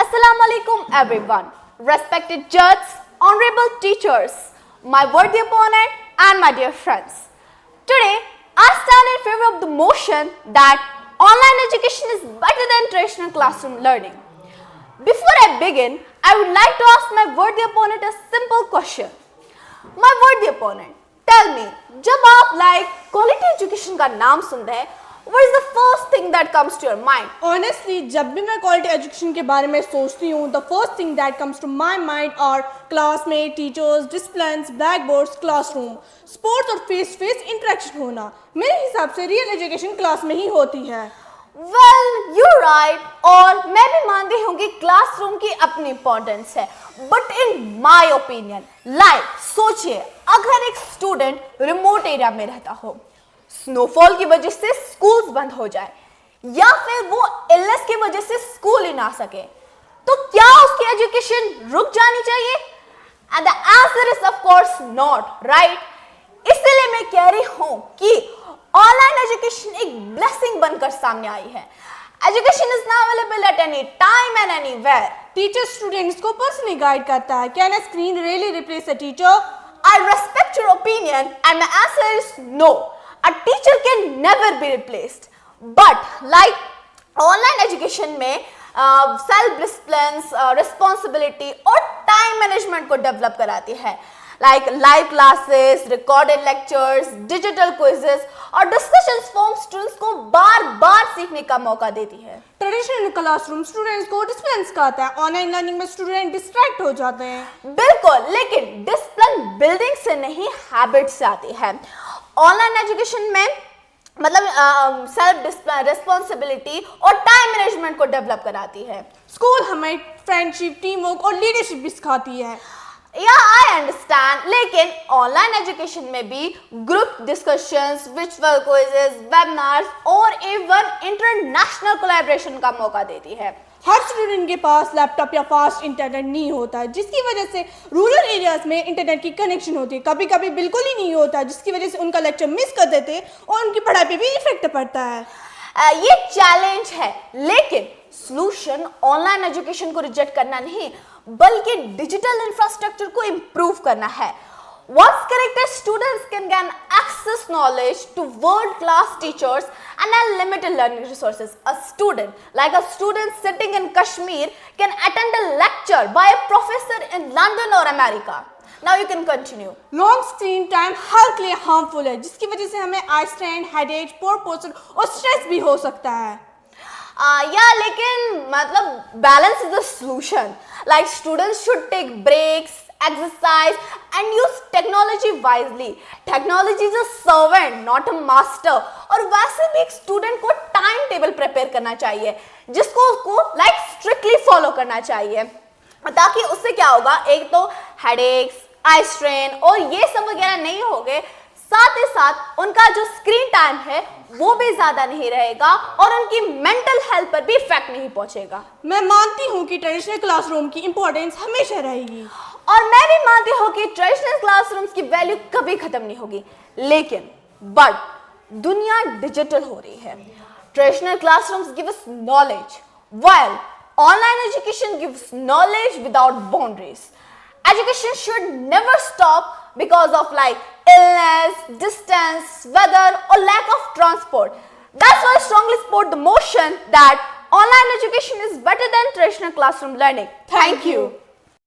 Assalamu alaikum everyone, respected judges, honorable teachers, my worthy opponent and my dear friends. Today, I stand in favor of the motion that online education is better than traditional classroom learning. Before I begin, I would like to ask my worthy opponent a simple question. My worthy opponent, tell me, जब आप quality education का नाम सुनते हैं, what is the first thing that comes to your mind? Honestly, जब भी मैं quality education के बारे में सोचती हूँ, the first thing that comes to my mind are classmates, teachers, disciplines, blackboards, classroom, sports और face-to-face interaction होना. मेरे हिसाब से real education class में ही होती है. Well, you're right. और मैं भी मानती हूँ कि क्लासरूम की अपनी इम्पोर्टेंस है. But in my opinion, सोचिए अगर एक स्टूडेंट रिमोट एरिया में रहता हो, स्नोफॉल की वजह से स्कूल्स बंद हो जाए या फिर वो इलनेस की वजह से स्कूल ही ना सके, तो क्या उसकी एजुकेशन रुक जानी चाहिए? And the answer is of course not, right? इसलिए मैं कह रही हूं कि ऑनलाइन एजुकेशन एक ब्लेसिंग बनकर सामने आई है. Education is now available at any time and anywhere. Teacher students को पर्सनली गाइड करता है. Can a screen really replace a teacher? I respect your opinion and my answer is no. A teacher can never be replaced. But online education में self discipline, responsibility और time management को develop कराती है. Live classes, recorded lectures, digital quizzes और discussions form students को बार-बार सीखने का मौका देती है. ट्रेडिशनल क्लासरूम स्टूडेंट्स को डिसिप्लिन सिखाता है. ऑनलाइन लर्निंग में स्टूडेंट डिस्ट्रैक्ट हो जाते हैं. बिल्कुल, लेकिन डिसिप्लिन बिल्डिंग से नहीं हैबिट से आती है. ऑनलाइन एजुकेशन में मतलब सेल्फ डिसिप्लिन, रिस्पॉन्सिबिलिटी और टाइम मैनेजमेंट को डेवलप कराती है. स्कूल हमें फ्रेंडशिप, टीम वर्क और लीडरशिप भी सिखाती है. आई अंडरस्टैंड, लेकिन ऑनलाइन एजुकेशन में भी group discussions, virtual quizzes, webinars और इवन इंटरनेशनल कोलैबोरेशन का मौका देती है. हर स्टूडेंट के पास लैपटॉप या फास्ट इंटरनेट नहीं होता है, जिसकी वजह से रूरल एरियाज में इंटरनेट की कनेक्शन होती है. कभी कभी बिल्कुल ही नहीं होता, जिसकी वजह से उनका लेक्चर मिस कर देते हैं और उनकी पढ़ाई पे भी इफेक्ट पड़ता है. ये चैलेंज है, लेकिन सॉल्यूशन ऑनलाइन एजुकेशन को रिजेक्ट करना नहीं, बल्कि डिजिटल इंफ्रास्ट्रक्चर को इम्प्रूव करना है. Once corrected, students can gain access knowledge to world-class teachers and unlimited learning resources. A student sitting in Kashmir can attend a lecture by a professor in London or America. Now you can continue. Long screen time health के लिए harmful है, जिसकी वजह से हमें eye strain, headache, poor posture और stress भी हो सकता है. लेकिन मतलब balance is the solution. Students should take breaks, exercise and use technology wisely. Technology is a servant, not a master. और वैसे भी एक स्टूडेंट को टाइम टेबल प्रिपेयर करना चाहिए, जिसको उसको स्ट्रिक्टली फॉलो करना चाहिए, ताकि उससे क्या होगा, एक तो हेडेक्स, आई स्ट्रेन और ये सब वगैरह नहीं होंगे. साथ ही साथ उनका जो स्क्रीन टाइम है वो भी ज्यादा नहीं रहेगा और उनकी मेंटल हेल्थ पर भी इफेक्ट नहीं पहुंचेगा. मैं मानती हूँ कि ट्रेडिशनल क्लासरूम की इंपॉर्टेंस हमेशा रहेगी और मैं भी मानती हूँ कि ट्रेडिशनल क्लासरूम्स की वैल्यू कभी खत्म नहीं होगी. लेकिन दुनिया डिजिटल हो रही है. Traditional classrooms give us knowledge, while online education gives knowledge without boundaries. Education should never stop because of illness, distance, weather or lack of transport. That's why I strongly support the motion that online education is better than traditional classroom learning. Thank you.